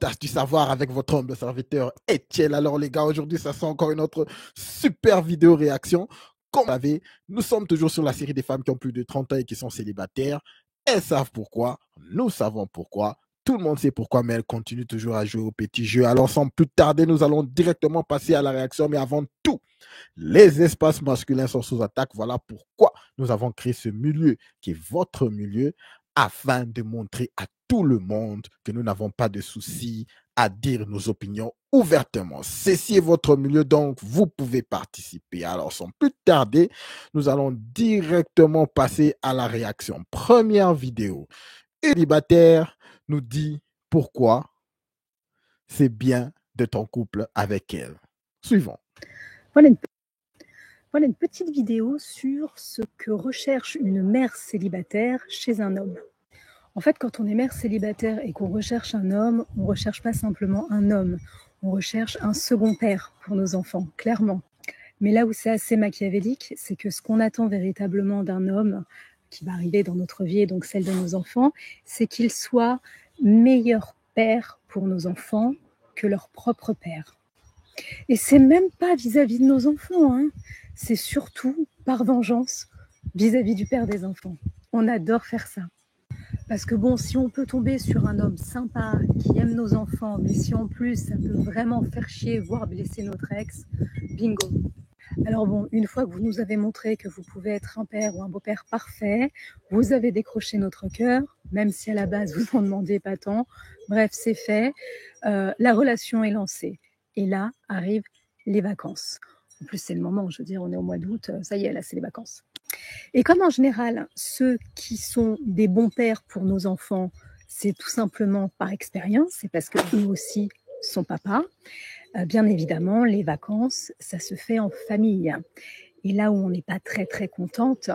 partage du savoir avec votre humble serviteur Etienne. Alors les gars, aujourd'hui, ça sent encore une autre super vidéo réaction. Comme vous savez, nous sommes toujours sur la série des femmes qui ont plus de 30 ans et qui sont célibataires. Elles savent pourquoi, nous savons pourquoi. Tout le monde sait pourquoi, mais elles continuent toujours à jouer au petit jeu. Alors sans plus tarder, nous allons directement passer à la réaction. Mais avant tout, les espaces masculins sont sous attaque. Voilà pourquoi nous avons créé ce milieu qui est votre milieu afin de montrer à tout le monde que nous n'avons pas de soucis à dire nos opinions ouvertement. Ceci est votre milieu, donc vous pouvez participer. Alors, sans plus tarder, nous allons directement passer à la réaction. Première vidéo. Un célibataire nous dit pourquoi c'est bien d'être en couple avec elle. Suivant. Voilà une petite vidéo sur ce que recherche une mère célibataire chez un homme. En fait, quand on est mère célibataire et qu'on recherche un homme, on ne recherche pas simplement un homme, on recherche un second père pour nos enfants, clairement. Mais là où c'est assez machiavélique, c'est que ce qu'on attend véritablement d'un homme qui va arriver dans notre vie et donc celle de nos enfants, c'est qu'il soit meilleur père pour nos enfants que leur propre père. Et c'est même pas vis-à-vis de nos enfants, hein. C'est surtout par vengeance vis-à-vis du père des enfants. On adore faire ça. Parce que bon, si on peut tomber sur un homme sympa, qui aime nos enfants, mais si en plus ça peut vraiment faire chier, voire blesser notre ex, bingo. Alors bon, une fois que vous nous avez montré que vous pouvez être un père ou un beau-père parfait, vous avez décroché notre cœur, même si à la base vous en demandiez pas tant. Bref, c'est fait. La relation est lancée. Et là arrivent les vacances. En plus, c'est le moment, je veux dire, on est au mois d'août, ça y est, là, c'est les vacances. Et comme en général, ceux qui sont des bons pères pour nos enfants, c'est tout simplement par expérience, c'est parce qu'eux aussi sont papas. Bien évidemment, les vacances, ça se fait en famille. Et là où on n'est pas très très contente,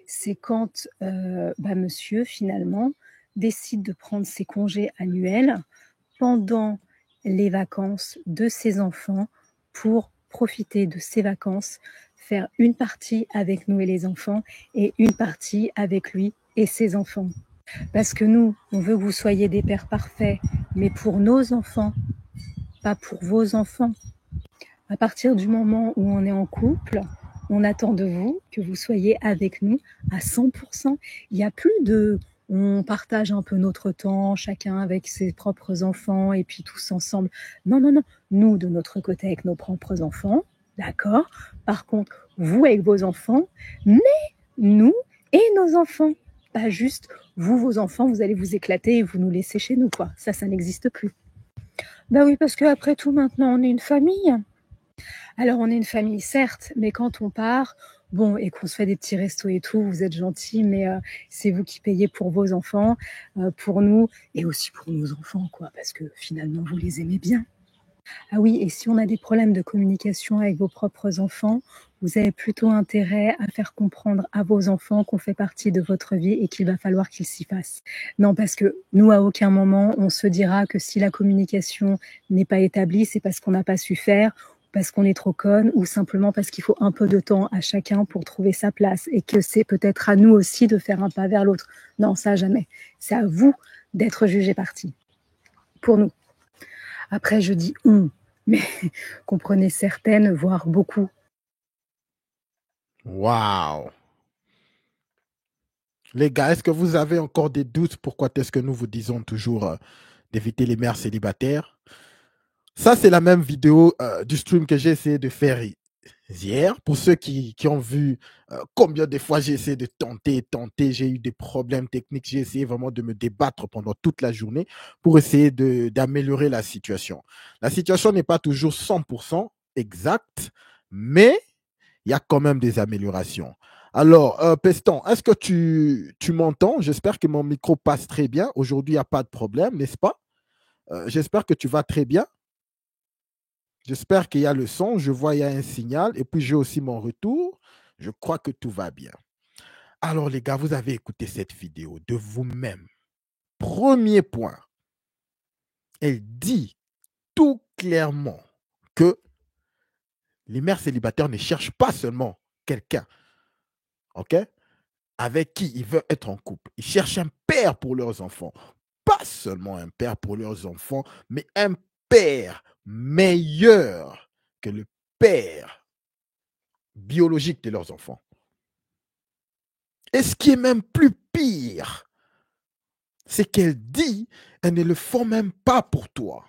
c'est quand monsieur finalement décide de prendre ses congés annuels pendant les vacances de ses enfants pour profiter de ses vacances, faire une partie avec nous et les enfants et une partie avec lui et ses enfants. Parce que nous, on veut que vous soyez des pères parfaits, mais pour nos enfants, pas pour vos enfants. À partir du moment où on est en couple, on attend de vous que vous soyez avec nous à 100%. Il n'y a plus de on partage un peu notre temps, chacun avec ses propres enfants et puis tous ensemble. Non, non, non. Nous, de notre côté, avec nos propres enfants, d'accord. Par contre, vous avec vos enfants, mais nous et nos enfants. Pas juste vous, vos enfants, vous allez vous éclater et vous nous laissez chez nous, quoi. Ça n'existe plus. Ben oui, parce qu'après tout, maintenant, on est une famille. Alors, on est une famille, certes, mais quand on part, bon, et qu'on se fait des petits restos et tout, vous êtes gentils, mais c'est vous qui payez pour vos enfants, pour nous, et aussi pour nos enfants, quoi, parce que finalement, vous les aimez bien. Ah oui, et si on a des problèmes de communication avec vos propres enfants, vous avez plutôt intérêt à faire comprendre à vos enfants qu'on fait partie de votre vie et qu'il va falloir qu'ils s'y fassent. Non, parce que nous, à aucun moment, on se dira que si la communication n'est pas établie, c'est parce qu'on n'a pas su faire, parce qu'on est trop conne, ou simplement parce qu'il faut un peu de temps à chacun pour trouver sa place, et que c'est peut-être à nous aussi de faire un pas vers l'autre. Non, ça jamais. C'est à vous d'être jugé parti. Pour nous. Après, je dis on, mais comprenez certaines, voire beaucoup. Waouh! Les gars, est-ce que vous avez encore des doutes pourquoi est-ce que nous vous disons toujours d'éviter les mères célibataires? Ça, c'est la même vidéo du stream que j'ai essayé de faire hier. Pour ceux qui ont vu combien de fois j'ai essayé de tenter, j'ai eu des problèmes techniques, j'ai essayé vraiment de me débattre pendant toute la journée pour essayer d'améliorer la situation. La situation n'est pas toujours 100% exacte, mais il y a quand même des améliorations. Alors, Peston, est-ce que tu m'entends? J'espère que mon micro passe très bien. Aujourd'hui, il n'y a pas de problème, n'est-ce pas? J'espère que tu vas très bien. J'espère qu'il y a le son. Je vois il y a un signal. Et puis, j'ai aussi mon retour. Je crois que tout va bien. Alors, les gars, vous avez écouté cette vidéo de vous-même. Premier point. Elle dit tout clairement que les mères célibataires ne cherchent pas seulement quelqu'un, ok, avec qui ils veulent être en couple. Ils cherchent un père pour leurs enfants. Pas seulement un père pour leurs enfants, mais un père meilleur que le père biologique de leurs enfants. Et ce qui est même plus pire, c'est qu'elle dit, elles ne le font même pas pour toi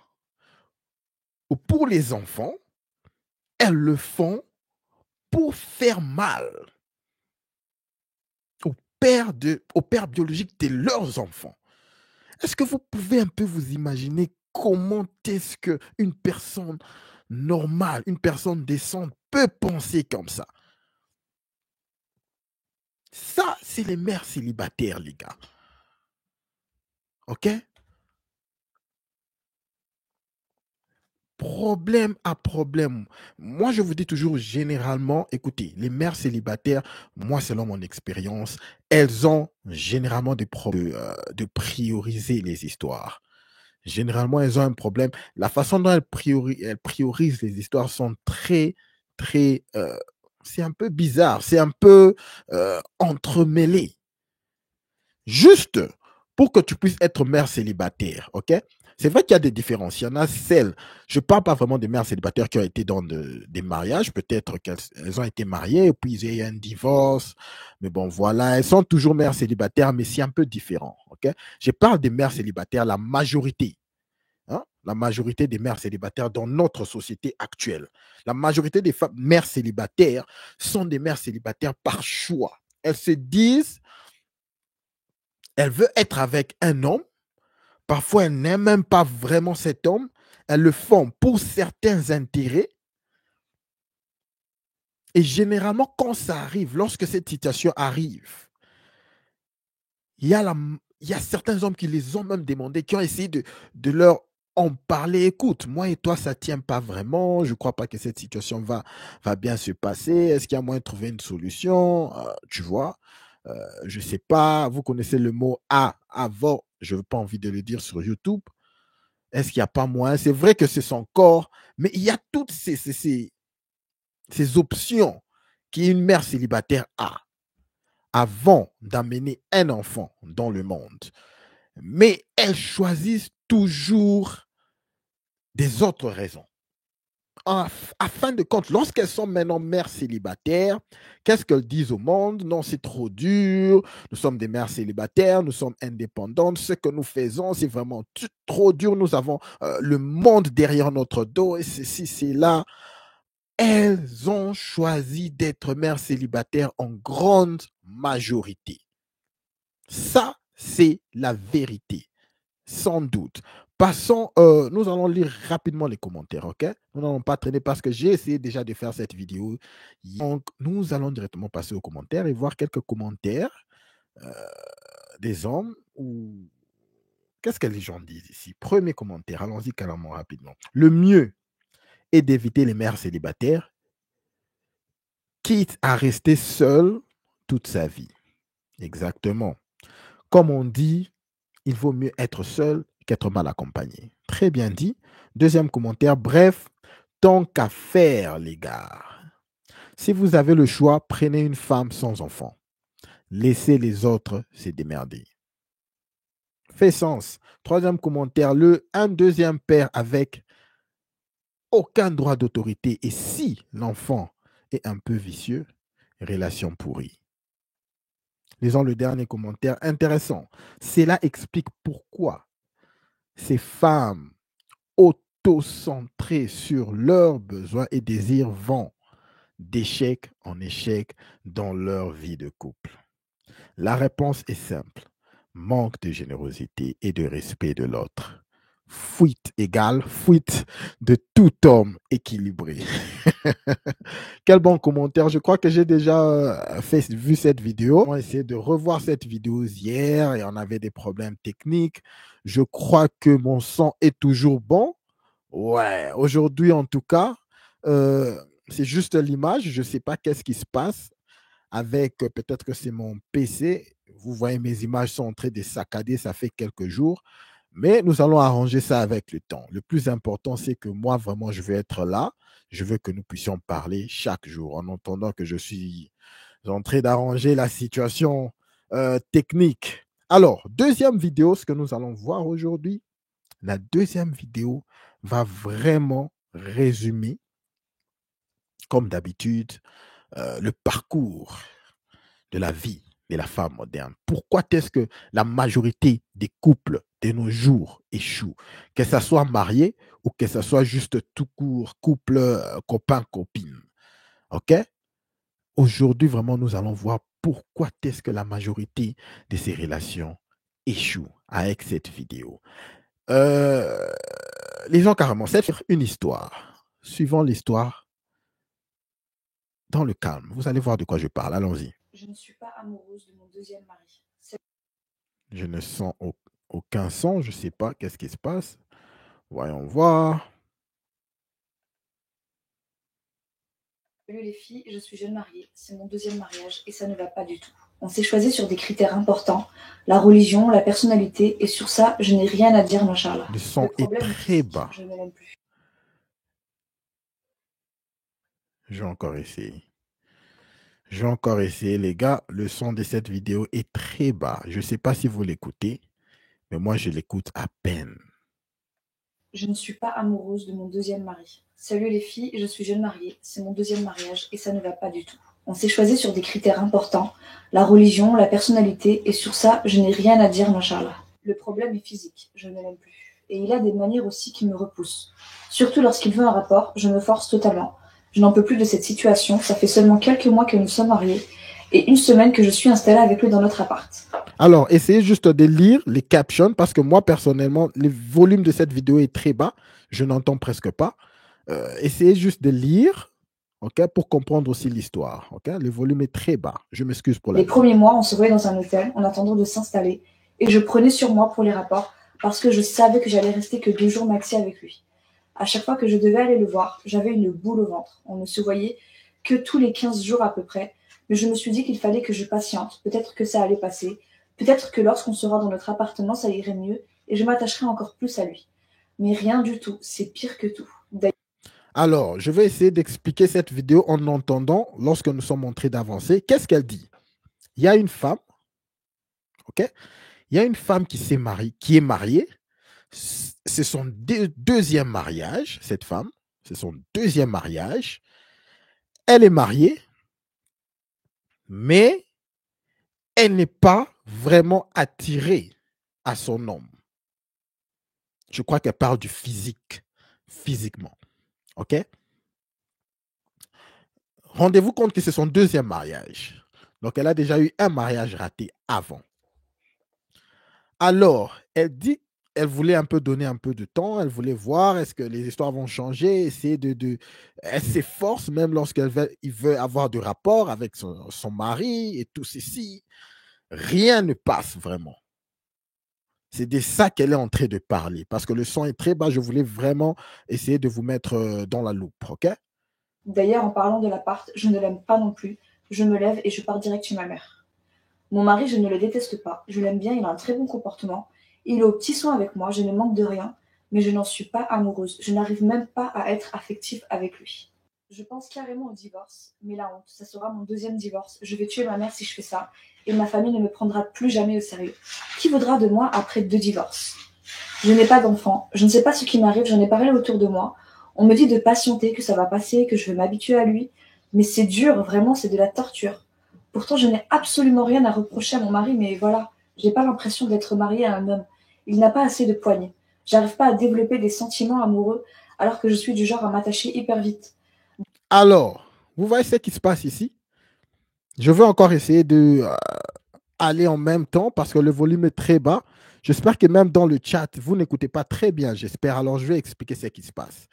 ou pour les enfants, elles le font pour faire mal au père biologique de leurs enfants. Est-ce que vous pouvez un peu vous imaginer comment est-ce qu'une personne normale, une personne décente peut penser comme ça? Ça, c'est les mères célibataires, les gars. OK? Problème à problème. Moi, je vous dis toujours, généralement, écoutez, les mères célibataires, moi, selon mon expérience, elles ont généralement des problèmes de prioriser les histoires. Généralement, elles ont un problème. La façon dont elles priorisent les histoires sont très, très... c'est un peu bizarre, c'est un peu entremêlé. Juste pour que tu puisses être mère célibataire, ok? C'est vrai qu'il y a des différences. Il y en a celles, je ne parle pas vraiment des mères célibataires qui ont été dans des mariages, peut-être qu'elles ont été mariées et puis il y a eu un divorce, mais bon voilà, elles sont toujours mères célibataires, mais c'est un peu différent, ok? Je parle des mères célibataires, la majorité, hein, la majorité des mères célibataires dans notre société actuelle. La majorité des mères célibataires sont des mères célibataires par choix. Elles se disent, elle veut être avec un homme. Parfois, elles n'aiment même pas vraiment cet homme. Elles le font pour certains intérêts. Et généralement, quand ça arrive, lorsque cette situation arrive, il y a certains hommes qui les ont même demandé, qui ont essayé de leur en parler. Écoute, moi et toi, ça ne tient pas vraiment. Je ne crois pas que cette situation va bien se passer. Est-ce qu'il y a moyen de trouver une solution? Tu vois, je ne sais pas. Vous connaissez le mot avant. Je n'ai pas envie de le dire sur YouTube. Est-ce qu'il n'y a pas moyen? C'est vrai que c'est son corps, mais il y a toutes ces options qu'une mère célibataire a avant d'amener un enfant dans le monde. Mais elles choisissent toujours des autres raisons. À fin de compte, lorsqu'elles sont maintenant mères célibataires, qu'est-ce qu'elles disent au monde? Non, c'est trop dur, nous sommes des mères célibataires, nous sommes indépendantes, ce que nous faisons, c'est vraiment trop dur, nous avons le monde derrière notre dos, et ceci, c'est là. Elles ont choisi d'être mères célibataires en grande majorité. Ça, c'est la vérité. Sans doute. Passons, nous allons lire rapidement les commentaires, ok? Nous n'allons pas traîner parce que j'ai essayé déjà de faire cette vidéo. Donc, nous allons directement passer aux commentaires et voir quelques commentaires des hommes ou qu'est-ce que les gens disent ici? Premier commentaire, allons-y carrément rapidement. Le mieux est d'éviter les mères célibataires, quitte à rester seul toute sa vie. Exactement. Comme on dit, il vaut mieux être seul qu'être mal accompagné. Très bien dit. Deuxième commentaire, bref, tant qu'à faire, les gars. Si vous avez le choix, prenez une femme sans enfant. Laissez les autres se démerder. Fait sens. Troisième commentaire, un deuxième père avec aucun droit d'autorité. Et si l'enfant est un peu vicieux, relation pourrie. Lisons le dernier commentaire intéressant. Cela explique pourquoi ces femmes auto-centrées sur leurs besoins et désirs vont d'échec en échec dans leur vie de couple. La réponse est simple. Manque de générosité et de respect de l'autre. Fuite égale fuite de tout homme équilibré. Quel bon commentaire. Je crois que j'ai déjà vu cette vidéo. On a essayé de revoir cette vidéo hier et on avait des problèmes techniques. Je crois que mon son est toujours bon. Ouais, aujourd'hui en tout cas, c'est juste l'image. Je ne sais pas qu'est-ce qui se passe avec, peut-être que c'est mon PC. Vous voyez, mes images sont en train de saccader, ça fait quelques jours. Mais nous allons arranger ça avec le temps. Le plus important, c'est que moi, vraiment, je veux être là. Je veux que nous puissions parler chaque jour en entendant que je suis en train d'arranger la situation technique Alors, deuxième vidéo, ce que nous allons voir aujourd'hui, la deuxième vidéo va vraiment résumer, comme d'habitude, le parcours de la vie de la femme moderne. Pourquoi est-ce que la majorité des couples de nos jours échouent? Que ce soit marié ou que ce soit juste tout court, couple, copain-copine. OK? Aujourd'hui, vraiment, nous allons voir pourquoi est-ce que la majorité de ces relations échouent avec cette vidéo. Euh, Lisons carrément, c'est une histoire. Suivons l'histoire dans le calme. Vous allez voir de quoi je parle. Allons-y. Je ne suis pas amoureuse de mon deuxième mari. Je ne sens aucun son. Je ne sais pas qu'est-ce qui se passe. Voyons voir. Salut les filles, je suis jeune mariée. C'est mon deuxième mariage et ça ne va pas du tout. On s'est choisi sur des critères importants, la religion, la personnalité, et sur ça, je n'ai rien à dire, machallah. Le son est très bas. Je ne l'aime plus. Je vais encore essayer. Je vais encore essayer, les gars. Le son de cette vidéo est très bas. Je ne sais pas si vous l'écoutez, mais moi, je l'écoute à peine. Je ne suis pas amoureuse de mon deuxième mari. Salut les filles, je suis jeune mariée. C'est mon deuxième mariage et ça ne va pas du tout. On s'est choisi sur des critères importants, la religion, la personnalité, et sur ça, je n'ai rien à dire, machallah. Le problème est physique, je ne l'aime plus. Et il a des manières aussi qui me repoussent. Surtout lorsqu'il veut un rapport, je me force totalement. Je n'en peux plus de cette situation, ça fait seulement quelques mois que nous sommes mariés, et une semaine que je suis installée avec lui dans notre appart. Alors, essayez juste de lire les captions, parce que moi, personnellement, le volume de cette vidéo est très bas. Je n'entends presque pas. Essayez juste de lire, ok, pour comprendre aussi l'histoire. Ok, le volume est très bas. Je m'excuse pour la Les premiers mois, on se voyait dans un hôtel en attendant de s'installer, et je prenais sur moi pour les rapports, parce que je savais que j'allais rester que 2 jours maxi avec lui. À chaque fois que je devais aller le voir, j'avais une boule au ventre. On ne se voyait que tous les 15 jours à peu près, mais je me suis dit qu'il fallait que je patiente, peut-être que ça allait passer, peut-être que lorsqu'on sera dans notre appartement, ça irait mieux, et je m'attacherai encore plus à lui. Mais rien du tout, c'est pire que tout. Alors, je vais essayer d'expliquer cette vidéo en entendant, lorsque nous sommes en train d'avancer, qu'est-ce qu'elle dit. Il y a une femme, ok? Il y a une femme qui s'est mariée, qui est mariée. C'est son deuxième mariage, cette femme. C'est son deuxième mariage. Elle est mariée, mais elle n'est pas vraiment attirée à son homme. Je crois qu'elle parle du physique, physiquement. OK? Rendez-vous compte que c'est son deuxième mariage. Donc, elle a déjà eu un mariage raté avant. Alors, elle dit, elle voulait un peu donner un peu de temps, elle voulait voir est-ce que les histoires vont changer, essayer elle s'efforce même lorsqu'elle veut avoir du rapport avec son mari et tout ceci. Rien ne passe vraiment. C'est de ça qu'elle est en train de parler. Parce que le son est très bas, je voulais vraiment essayer de vous mettre dans la loupe, ok? D'ailleurs, en parlant de l'appart, je ne l'aime pas non plus. Je me lève et je pars direct chez ma mère. Mon mari, je ne le déteste pas. Je l'aime bien, il a un très bon comportement. Il est aux petits soins avec moi, je ne manque de rien, mais je n'en suis pas amoureuse. Je n'arrive même pas à être affective avec lui. Je pense carrément au divorce, mais la honte, ça sera mon deuxième divorce. Je vais tuer ma mère si je fais ça, et ma famille ne me prendra plus jamais au sérieux. Qui voudra de moi après 2 divorces? Je n'ai pas d'enfant, je ne sais pas ce qui m'arrive, j'en ai parlé autour de moi. On me dit de patienter, que ça va passer, que je vais m'habituer à lui, mais c'est dur, vraiment, c'est de la torture. Pourtant, je n'ai absolument rien à reprocher à mon mari, mais voilà, j'ai pas l'impression d'être mariée à un homme. Il n'a pas assez de poignets. J'arrive pas à développer des sentiments amoureux, alors que je suis du genre à m'attacher hyper vite. Alors, vous voyez ce qui se passe ici? Je vais encore essayer de aller en même temps parce que le volume est très bas. J'espère que même dans le chat, vous n'écoutez pas très bien, j'espère. Alors, je vais expliquer ce qui se passe.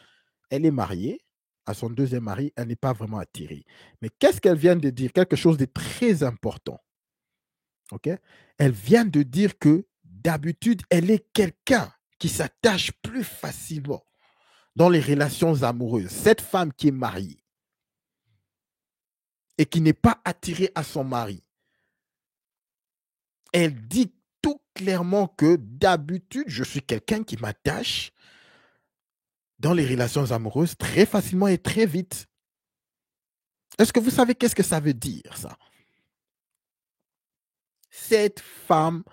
Elle est mariée à son deuxième mari, elle n'est pas vraiment attirée. Mais qu'est-ce qu'elle vient de dire? Quelque chose de très important. Ok? Elle vient de dire que d'habitude, elle est quelqu'un qui s'attache plus facilement dans les relations amoureuses. Cette femme qui est mariée et qui n'est pas attirée à son mari, elle dit tout clairement que d'habitude, je suis quelqu'un qui m'attache dans les relations amoureuses très facilement et très vite. Est-ce que vous savez qu'est-ce que ça veut dire, ça? Cette femme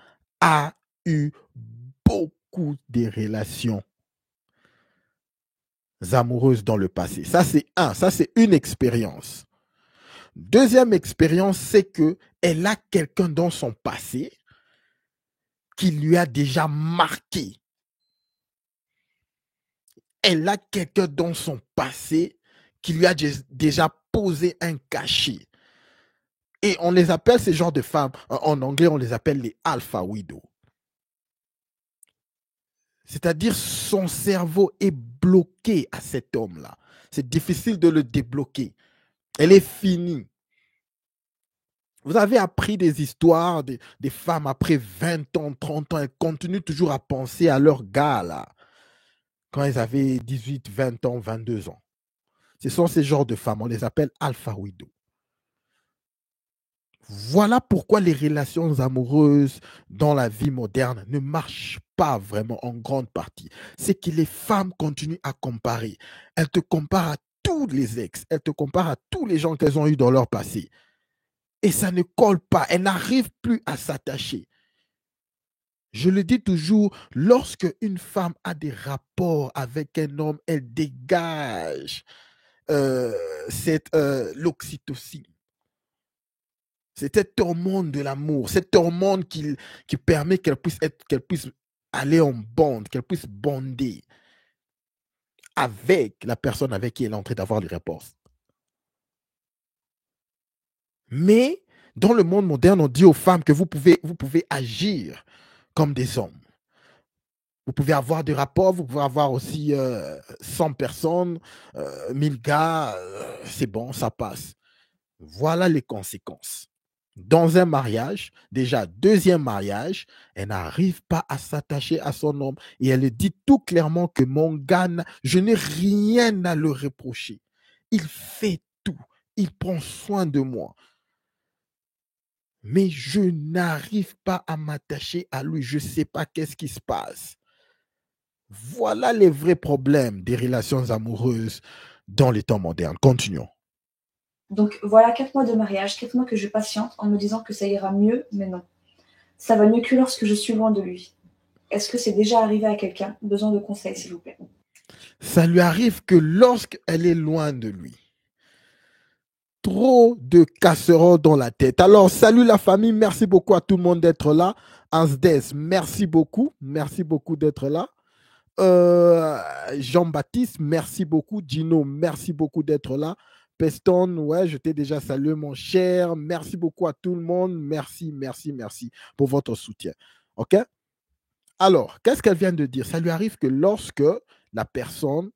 a eu beaucoup de relations amoureuses dans le passé. Ça, c'est une expérience. Deuxième expérience, c'est que elle a quelqu'un dans son passé qui lui a déjà marqué. Elle a quelqu'un dans son passé qui lui a déjà posé un cachet. Et on les appelle, ces genres de femmes, en anglais, on les appelle les alpha widows. C'est-à-dire, son cerveau est bloqué à cet homme-là. C'est difficile de le débloquer. Elle est finie. Vous avez appris des histoires des femmes après 20 ans, 30 ans, elles continuent toujours à penser à leur gars, là, quand elles avaient 18, 20 ans, 22 ans. Ce sont ces genres de femmes, on les appelle alpha widows. Voilà pourquoi les relations amoureuses dans la vie moderne ne marchent pas vraiment en grande partie. C'est que les femmes continuent à comparer. Elles te comparent à tous les ex, elles te comparent à tous les gens qu'elles ont eus dans leur passé. Et ça ne colle pas, elles n'arrivent plus à s'attacher. Je le dis toujours, lorsque une femme a des rapports avec un homme, elle dégage l'oxytocine. C'est cette hormone de l'amour, cette hormone qui permet qu'elle puisse aller en bande, qu'elle puisse bonder avec la personne avec qui elle est en train d'avoir des rapports. Mais dans le monde moderne, on dit aux femmes que vous pouvez agir comme des hommes. Vous pouvez avoir des rapports, vous pouvez avoir aussi 100 personnes, 1000 gars, c'est bon, ça passe. Voilà les conséquences. Dans un mariage, déjà deuxième mariage, elle n'arrive pas à s'attacher à son homme et elle dit tout clairement que mon gars, je n'ai rien à le reprocher. Il fait tout, il prend soin de moi. Mais je n'arrive pas à m'attacher à lui, je ne sais pas qu'est-ce qui se passe. Voilà les vrais problèmes des relations amoureuses dans les temps modernes. Continuons. Donc voilà 4 mois de mariage, 4 mois que je patiente en me disant que ça ira mieux, mais non. Ça va mieux que lorsque je suis loin de lui. Est-ce que c'est déjà arrivé à quelqu'un? Besoin de conseils, s'il vous plaît. Ça lui arrive que lorsqu'elle est loin de lui. Trop de casseroles dans la tête. Alors, salut la famille, merci beaucoup à tout le monde d'être là. Ansdes, merci beaucoup d'être là. Jean-Baptiste, merci beaucoup. Gino, merci beaucoup d'être là. Peston, ouais, je t'ai déjà salué, mon cher. Merci beaucoup à tout le monde. Merci pour votre soutien. OK? Alors, qu'est-ce qu'elle vient de dire? Ça lui arrive que lorsque la personne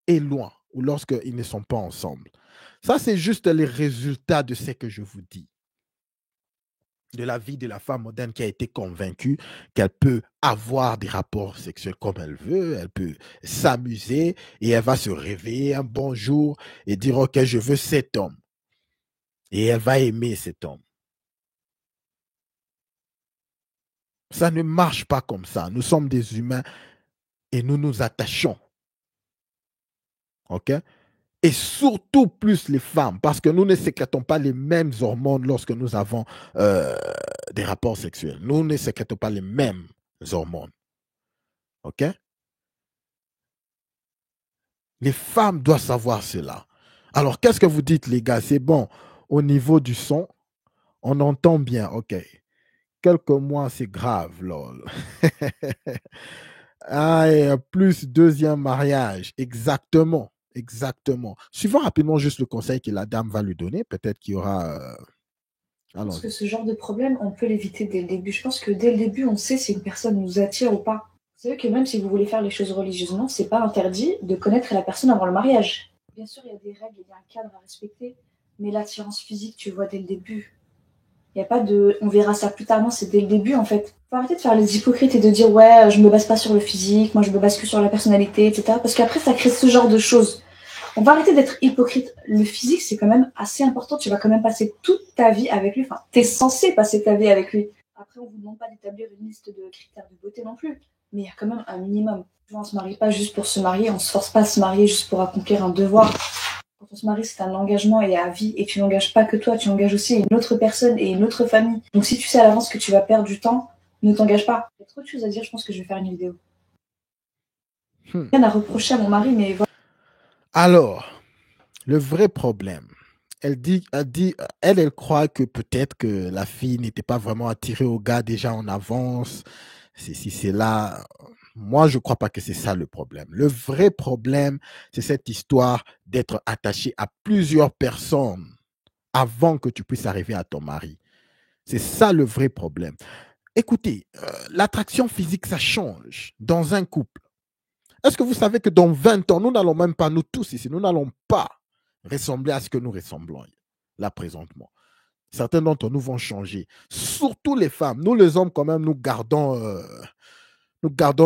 est loin ou lorsqu'ils ne sont pas ensemble. Ça, c'est juste les résultats de ce que je vous dis. De la vie de la femme moderne qui a été convaincue qu'elle peut avoir des rapports sexuels comme elle veut, elle peut s'amuser et elle va se réveiller un bon jour et dire « Ok, je veux cet homme ». Et elle va aimer cet homme. Ça ne marche pas comme ça. Nous sommes des humains et nous nous attachons. OK? Et surtout plus les femmes, parce que nous ne sécrétons pas les mêmes hormones lorsque nous avons des rapports sexuels. Nous ne sécrétons pas les mêmes hormones. OK? Les femmes doivent savoir cela. Alors, qu'est-ce que vous dites, les gars? C'est bon. Au niveau du son, on entend bien. OK. Quelques mois, c'est grave, lol. Ah, et plus deuxième mariage. Exactement. Suivons rapidement juste le conseil que la dame va lui donner. Peut-être qu'il y aura... Je pense que ce genre de problème, on peut l'éviter dès le début. Je pense que dès le début, on sait si une personne nous attire ou pas. Vous savez que même si vous voulez faire les choses religieusement, c'est pas interdit de connaître la personne avant le mariage. Bien sûr, il y a des règles, il y a un cadre à respecter, mais l'attirance physique, tu vois dès le début. Il n'y a pas de « on verra ça plus tard », non, c'est dès le début en fait. Faut arrêter de faire les hypocrites et de dire « ouais, je me base pas sur le physique, moi je me base que sur la personnalité, etc. » Parce qu'après, ça crée ce genre de choses. On va arrêter d'être hypocrite. Le physique, c'est quand même assez important. Tu vas quand même passer toute ta vie avec lui. Enfin, t'es censé passer ta vie avec lui. Après, on vous demande pas d'établir une liste de critères de beauté non plus. Mais il y a quand même un minimum. On se marie pas juste pour se marier. On se force pas à se marier juste pour accomplir un devoir. Quand on se marie, c'est un engagement et à vie. Et tu n'engages pas que toi, tu engages aussi une autre personne et une autre famille. Donc si tu sais à l'avance que tu vas perdre du temps, Ne t'engage pas. Il y a trop de choses à dire, je pense que je vais faire une vidéo. Hmm. Rien à reprocher à mon mari, mais voilà. Alors, le vrai problème, elle croit que peut-être que la fille n'était pas vraiment attirée au gars déjà en avance. Si c'est là, moi je crois pas que c'est ça le problème. Le vrai problème, c'est cette histoire d'être attaché à plusieurs personnes avant que tu puisses arriver à ton mari. C'est ça le vrai problème. Écoutez, l'attraction physique, ça change dans un couple. Est-ce que vous savez que dans 20 ans, nous n'allons même pas, nous tous ici, nous n'allons pas ressembler à ce que nous ressemblons là présentement. Certains d'entre nous vont changer. Surtout les femmes. Nous, les hommes, quand même, nous gardons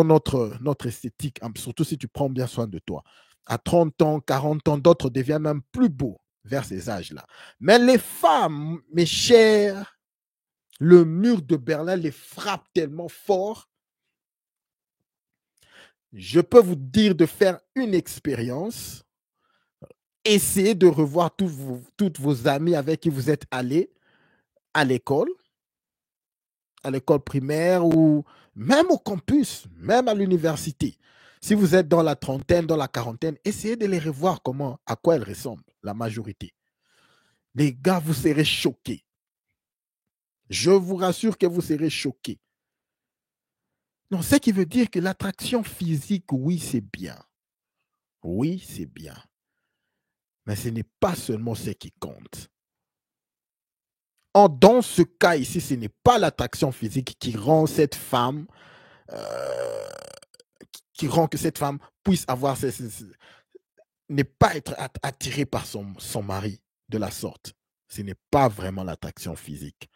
notre esthétique, surtout si tu prends bien soin de toi. À 30 ans, 40 ans, d'autres deviennent même plus beaux vers ces âges-là. Mais les femmes, mes chers, le mur de Berlin les frappe tellement fort. Je peux vous dire de faire une expérience. Essayez de revoir toutes vos amis avec qui vous êtes allés à l'école primaire ou même au campus, même à l'université. Si vous êtes dans la trentaine, dans la quarantaine, essayez de les revoir à quoi elles ressemblent, la majorité. Les gars, vous serez choqués. Je vous rassure que vous serez choqués. Donc, ce qui veut dire que l'attraction physique, oui, c'est bien. Oui, c'est bien. Mais ce n'est pas seulement ce qui compte. Dans ce cas ici, ce n'est pas l'attraction physique qui rend cette femme, qui rend que cette femme puisse avoir, n'est pas être attirée par son mari de la sorte. Ce n'est pas vraiment l'attraction physique.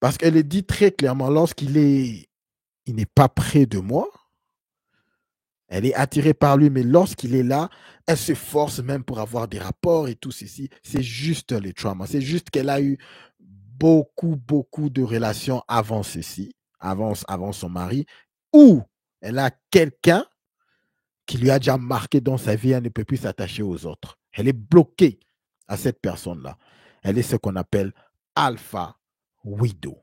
Parce qu'elle est dit très clairement, il n'est pas près de moi, elle est attirée par lui, mais lorsqu'il est là, elle se force même pour avoir des rapports et tout ceci. C'est juste les traumas. C'est juste qu'elle a eu beaucoup de relations avant ceci, avant son mari, ou elle a quelqu'un qui lui a déjà marqué dans sa vie, elle ne peut plus s'attacher aux autres. Elle est bloquée à cette personne-là. Elle est ce qu'on appelle alpha widow.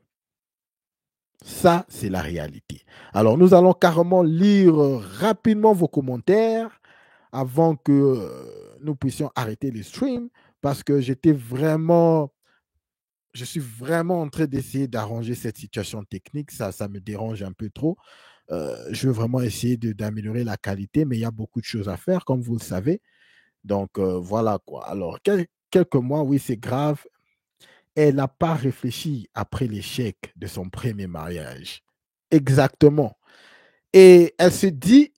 Ça, c'est la réalité. Alors, nous allons carrément lire rapidement vos commentaires avant que nous puissions arrêter le stream parce que je suis vraiment en train d'essayer d'arranger cette situation technique. Ça me dérange un peu trop. Je veux vraiment essayer d'améliorer la qualité, mais il y a beaucoup de choses à faire, comme vous le savez. Donc, voilà quoi. Alors, quelques mois, oui, c'est grave. Elle n'a pas réfléchi après l'échec de son premier mariage. Exactement. Et elle se dit,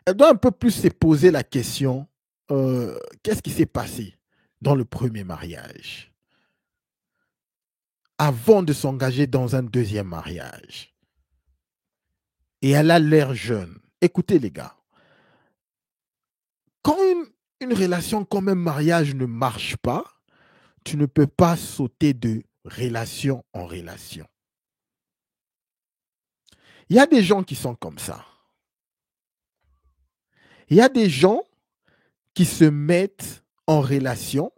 elle doit un peu plus se poser la question, qu'est-ce qui s'est passé dans le premier mariage avant de s'engager dans un deuxième mariage. Et elle a l'air jeune. Écoutez les gars, quand une relation comme un mariage ne marche pas, tu ne peux pas sauter de relation en relation. Il y a des gens qui sont comme ça. Il y a des gens qui se mettent en relation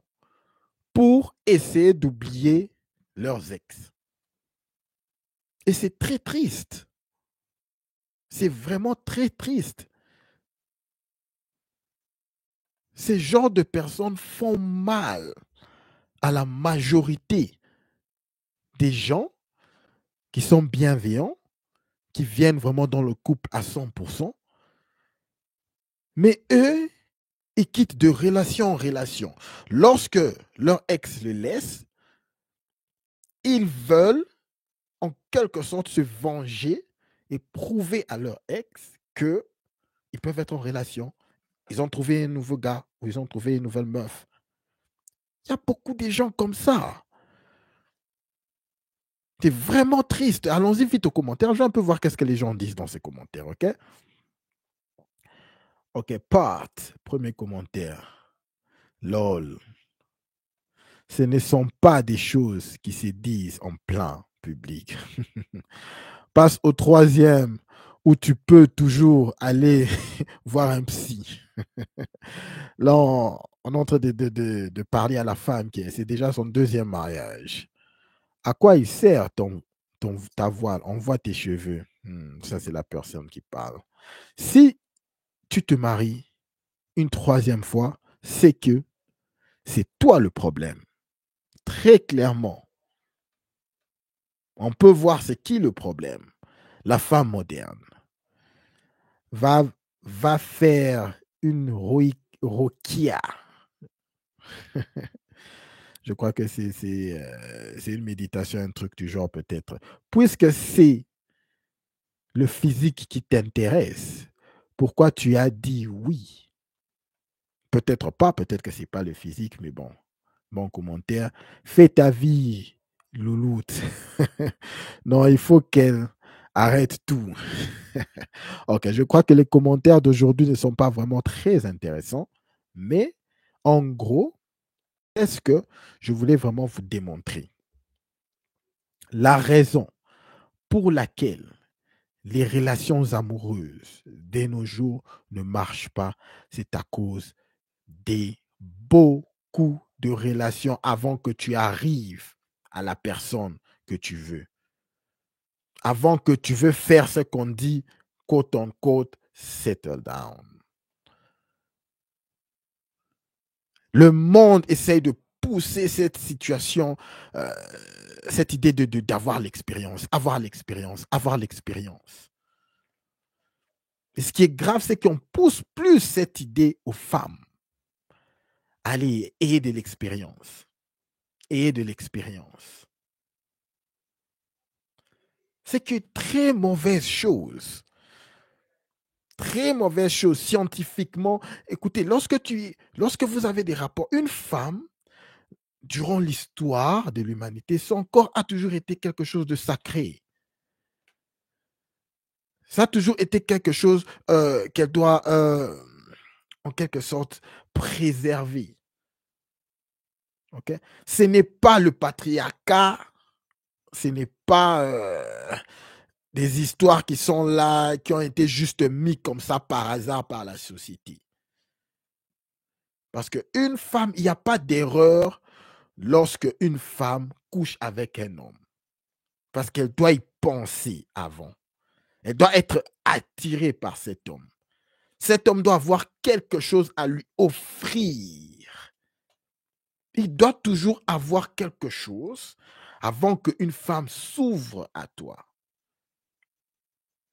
pour essayer d'oublier leurs ex. Et c'est très triste. C'est vraiment très triste. Ces genres de personnes font mal à la majorité des gens qui sont bienveillants, qui viennent vraiment dans le couple à 100%. Mais eux, ils quittent de relation en relation. Lorsque leur ex les laisse, ils veulent en quelque sorte se venger et prouver à leur ex qu'ils peuvent être en relation. Ils ont trouvé un nouveau gars ou ils ont trouvé une nouvelle meuf. Il y a beaucoup de gens comme ça. C'est vraiment triste. Allons-y vite aux commentaires. Je vais un peu voir qu'est-ce que les gens disent dans ces commentaires, ok? Ok, Part, premier commentaire. LOL. Ce ne sont pas des choses qui se disent en plein public. Passe au troisième, où tu peux toujours aller voir un psy. Là, on est en train de parler à la femme, c'est déjà son deuxième mariage. À quoi il sert ta voile? On voit tes cheveux. Ça, c'est la personne qui parle. Si tu te maries une troisième fois, c'est que c'est toi le problème. Très clairement, on peut voir c'est qui le problème. La femme moderne va, va faire une rokia. Je crois que c'est une méditation, un truc du genre peut-être. Puisque c'est le physique qui t'intéresse, pourquoi tu as dit oui? Peut-être pas, peut-être que c'est pas le physique, mais bon, bon commentaire. Fais ta vie, louloute. Non, il faut qu'elle arrête tout. Ok, je crois que les commentaires d'aujourd'hui ne sont pas vraiment très intéressants, mais en gros, est-ce que je voulais vraiment vous démontrer la raison pour laquelle les relations amoureuses de nos jours ne marchent pas, c'est à cause des beaucoup de relations avant que tu arrives à la personne que tu veux. Avant que tu veux faire ce qu'on dit, quote unquote, settle down. Le monde essaye de pousser cette situation, cette idée d'avoir l'expérience, avoir l'expérience, avoir l'expérience. Et ce qui est grave, c'est qu'on pousse plus cette idée aux femmes. Allez, ayez de l'expérience. Ayez de l'expérience. C'est que très mauvaise chose. Très mauvaise chose scientifiquement. Écoutez, lorsque vous avez des rapports, une femme, durant l'histoire de l'humanité, son corps a toujours été quelque chose de sacré. Ça a toujours été quelque chose qu'elle doit, en quelque sorte, préserver. Okay? Ce n'est pas le patriarcat, ce n'est pas des histoires qui sont là, qui ont été juste mises comme ça par hasard par la société. Parce qu'une femme, il n'y a pas d'erreur lorsque une femme couche avec un homme. Parce qu'elle doit y penser avant. Elle doit être attirée par cet homme. Cet homme doit avoir quelque chose à lui offrir. Il doit toujours avoir quelque chose avant qu'une femme s'ouvre à toi.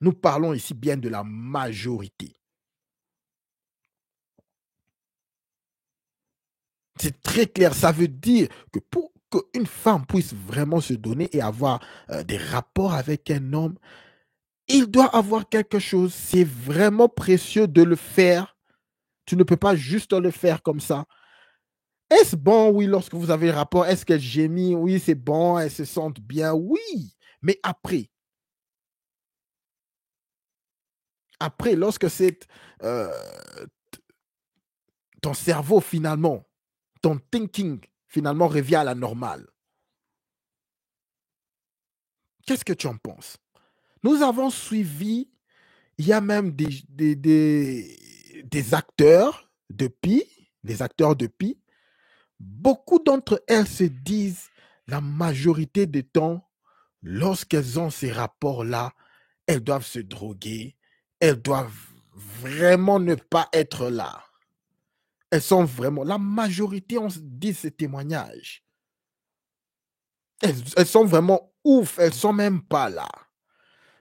Nous parlons ici bien de la majorité. C'est très clair. Ça veut dire que pour qu'une femme puisse vraiment se donner et avoir des rapports avec un homme, il doit avoir quelque chose. C'est vraiment précieux de le faire. Tu ne peux pas juste le faire comme ça. Est-ce bon? Oui, lorsque vous avez le rapport, est-ce qu'elle gémit? Oui, c'est bon, elle se sent bien. Oui, mais après, lorsque c'est euh, ton cerveau finalement, ton thinking finalement revient à la normale, qu'est-ce que tu en penses? Nous avons suivi, il y a même des acteurs de pi, des acteurs de pi. Beaucoup d'entre elles se disent la majorité du temps, lorsqu'elles ont ces rapports-là, elles doivent se droguer, elles doivent vraiment ne pas être là. Elles sont vraiment, la majorité on dit ces témoignages. Elles sont vraiment ouf, elles sont même pas là.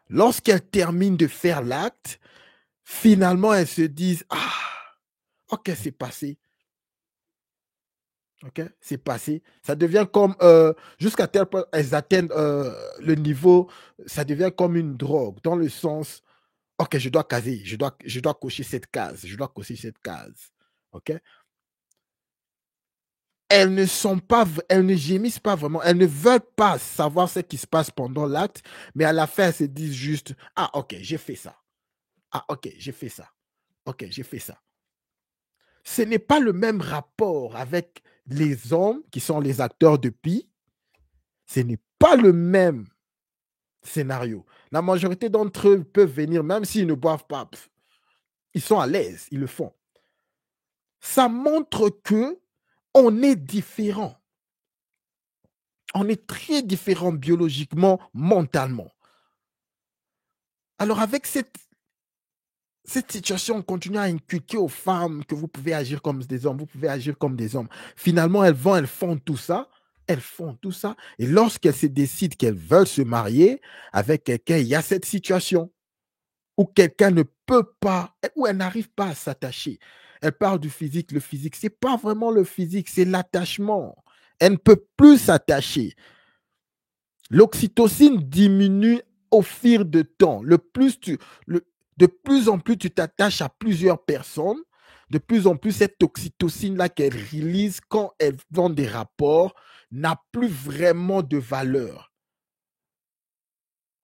Lorsqu'elles terminent de faire l'acte, finalement elles se disent, ah, ok, c'est passé. Ok, c'est passé. Ça devient comme, jusqu'à tel point, elles atteignent le niveau, ça devient comme une drogue, dans le sens, ok, je dois caser, je dois cocher cette case, je dois cocher cette case. Ok. Elles ne sont pas, elles ne gémissent pas vraiment, elles ne veulent pas savoir ce qui se passe pendant l'acte, mais à la fin, elles se disent juste, ah, ok, j'ai fait ça. Ah, ok, j'ai fait ça. Ok, j'ai fait ça. Ce n'est pas le même rapport avec les hommes qui sont les acteurs de pi. Ce n'est pas le même scénario. La majorité d'entre eux peuvent venir, même s'ils ne boivent pas. Ils sont à l'aise, ils le font. Ça montre que on est différent. On est très différents biologiquement, mentalement. Alors avec cette situation, on continue à inculquer aux femmes que vous pouvez agir comme des hommes, vous pouvez agir comme des hommes. Finalement, elles font tout ça. Elles font tout ça. Et lorsqu'elles se décident qu'elles veulent se marier avec quelqu'un, il y a cette situation où quelqu'un ne peut pas, où elle n'arrive pas à s'attacher. Elle parle du physique. Le physique, ce n'est pas vraiment le physique, c'est l'attachement. Elle ne peut plus s'attacher. L'oxytocine diminue au fil de temps. De plus en plus tu t'attaches à plusieurs personnes, de plus en plus cette oxytocine-là qu'elle release quand elle vend des rapports n'a plus vraiment de valeur.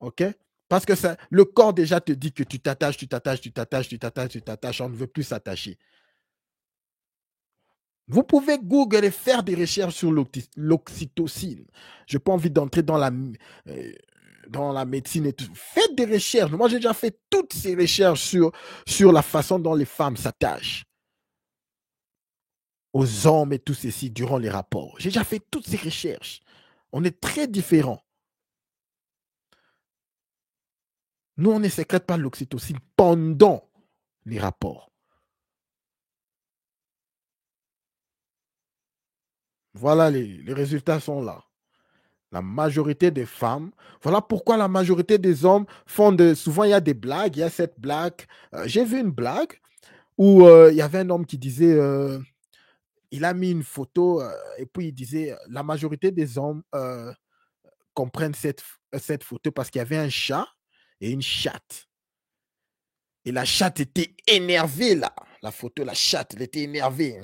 OK? Parce que le corps déjà te dit que tu t'attaches, on ne veut plus s'attacher. Vous pouvez Google et faire des recherches sur l'oxytocine. Je n'ai pas envie d'entrer dans la médecine et tout. Faites des recherches. Moi, j'ai déjà fait toutes ces recherches sur la façon dont les femmes s'attachent aux hommes et tout ceci durant les rapports. J'ai déjà fait toutes ces recherches. On est très différents. Nous, on ne sécrète pas l'oxytocine pendant les rapports. Voilà, les résultats sont là. La majorité des femmes, voilà pourquoi la majorité des hommes font souvent il y a des blagues, il y a cette blague. J'ai vu une blague où il y avait un homme qui disait, il a mis une photo et puis il disait, la majorité des hommes comprennent cette photo parce qu'il y avait un chat et une chatte. Et la chatte était énervée là. La photo, la chatte, elle était énervée.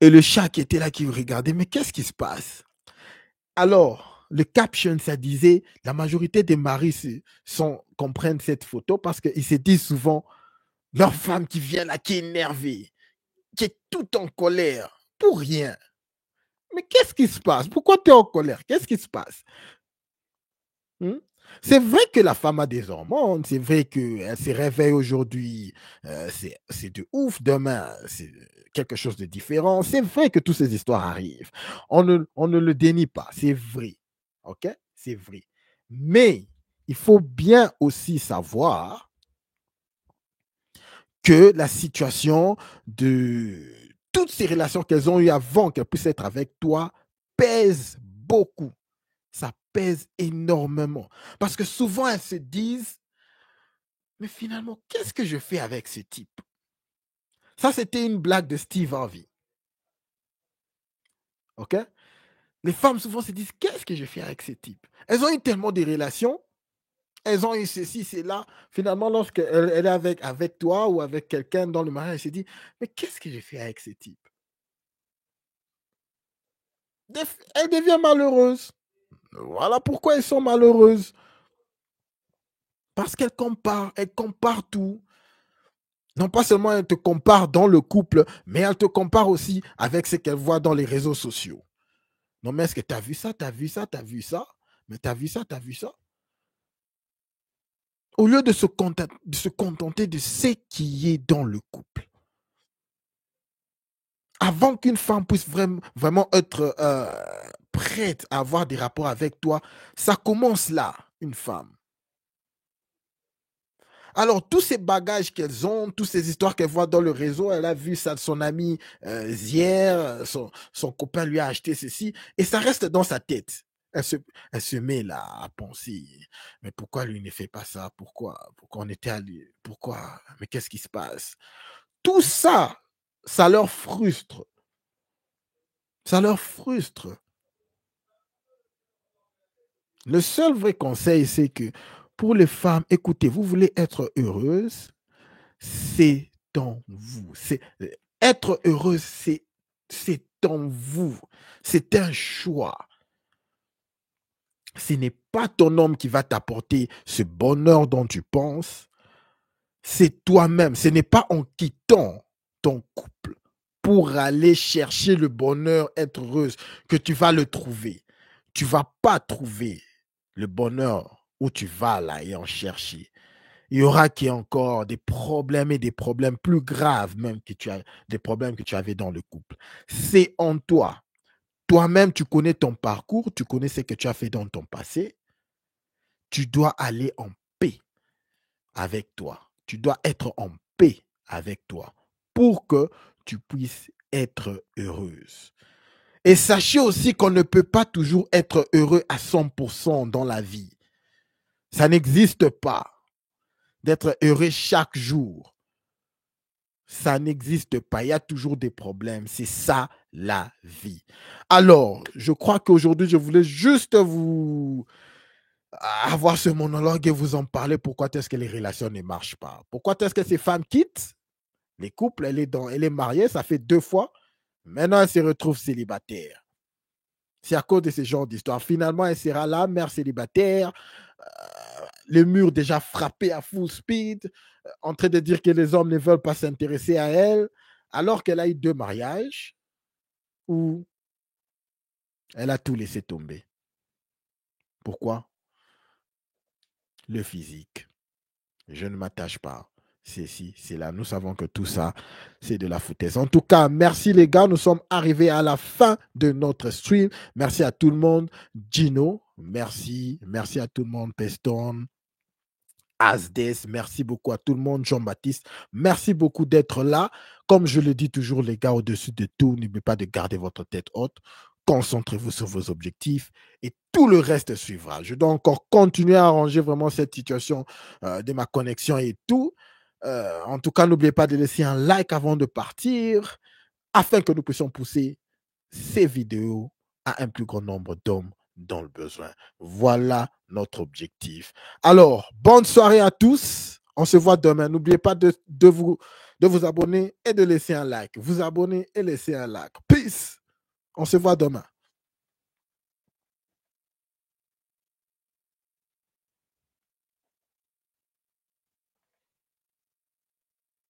Et le chat qui était là, qui regardait, mais qu'est-ce qui se passe? Alors, le caption, ça disait, la majorité des maris comprennent cette photo parce qu'ils se disent souvent, leur femme qui vient là, qui est énervée, qui est tout en colère, pour rien. Mais qu'est-ce qui se passe? Pourquoi tu es en colère? Qu'est-ce qui se passe? C'est vrai que la femme a des hormones, c'est vrai qu'elle se réveille aujourd'hui, c'est de ouf, demain, c'est quelque chose de différent. C'est vrai que toutes ces histoires arrivent. On ne le dénie pas, c'est vrai. OK? C'est vrai. Mais il faut bien aussi savoir que la situation de toutes ces relations qu'elles ont eues avant qu'elles puissent être avec toi pèse beaucoup. Ça pèse énormément. Parce que souvent, elles se disent, mais finalement, qu'est-ce que je fais avec ce type? Ça, c'était une blague de Steve Harvey. OK? Les femmes, souvent, se disent, qu'est-ce que je fais avec ce type? Elles ont eu tellement de relations, elles ont eu ceci, cela. Finalement, lorsqu'elle est avec toi ou avec quelqu'un dans le mariage, elle se dit, mais qu'est-ce que je fais avec ce type? Elle devient malheureuse. Voilà pourquoi elles sont malheureuses. Parce qu'elles comparent tout. Non pas seulement elle te compare dans le couple, mais elle te compare aussi avec ce qu'elle voit dans les réseaux sociaux. Non, mais est-ce que tu as vu ça, tu as vu ça, tu as vu ça? Mais tu as vu ça, tu as vu ça? Au lieu de se contenter de ce qui est dans le couple. Avant qu'une femme puisse vraiment être prête à avoir des rapports avec toi, ça commence là, une femme. Alors, tous ces bagages qu'elles ont, toutes ces histoires qu'elle voit dans le réseau, elle a vu ça de son ami Zier, son copain lui a acheté ceci, et ça reste dans sa tête. Elle se met là à penser, mais pourquoi lui ne fait pas ça? Pourquoi on était à lui? Pourquoi? Mais qu'est-ce qui se passe? Tout ça, ça leur frustre. Ça leur frustre. Le seul vrai conseil, c'est que pour les femmes, écoutez, vous voulez être heureuse, c'est en vous. Être heureuse, c'est en vous. C'est un choix. Ce n'est pas ton homme qui va t'apporter ce bonheur dont tu penses. C'est toi-même. Ce n'est pas en quittant ton couple pour aller chercher le bonheur, être heureuse, que tu vas le trouver. Tu ne vas pas trouver le bonheur où tu vas là et en chercher. Il y aura qui encore des problèmes et des problèmes plus graves même des problèmes que tu avais dans le couple. C'est en toi. Toi-même, tu connais ton parcours, tu connais ce que tu as fait dans ton passé. Tu dois aller en paix avec toi. Tu dois être en paix avec toi pour que tu puisses être heureuse. Et sachez aussi qu'on ne peut pas toujours être heureux à 100% dans la vie. Ça n'existe pas d'être heureux chaque jour. Ça n'existe pas. Il y a toujours des problèmes. C'est ça la vie. Alors, je crois qu'aujourd'hui, je voulais juste vous avoir ce monologue et vous en parler. Pourquoi est-ce que les relations ne marchent pas? Pourquoi est-ce que ces femmes quittent les couples? Elle est mariée, ça fait 2 fois. Maintenant, elle se retrouve célibataire. C'est à cause de ce genre d'histoire. Finalement, elle sera là, mère célibataire, le mur déjà frappé à full speed, en train de dire que les hommes ne veulent pas s'intéresser à elle, alors qu'elle a eu 2 mariages où elle a tout laissé tomber. Pourquoi? Le physique. Je ne m'attache pas. C'est ci, c'est là. Nous savons que tout ça, c'est de la foutaise. En tout cas, merci les gars. Nous sommes arrivés à la fin de notre stream. Merci à tout le monde. Gino, merci. Merci à tout le monde. Peston, Asdes, merci beaucoup à tout le monde. Jean-Baptiste, merci beaucoup d'être là. Comme je le dis toujours, les gars, au-dessus de tout, n'oubliez pas de garder votre tête haute. Concentrez-vous sur vos objectifs et tout le reste suivra. Je dois encore continuer à arranger vraiment cette situation de ma connexion et tout. En tout cas, n'oubliez pas de laisser un like avant de partir afin que nous puissions pousser ces vidéos à un plus grand nombre d'hommes dans le besoin. Voilà notre objectif. Alors, bonne soirée à tous. On se voit demain. N'oubliez pas de vous abonner et de laisser un like. Vous abonner et laisser un like. Peace. On se voit demain.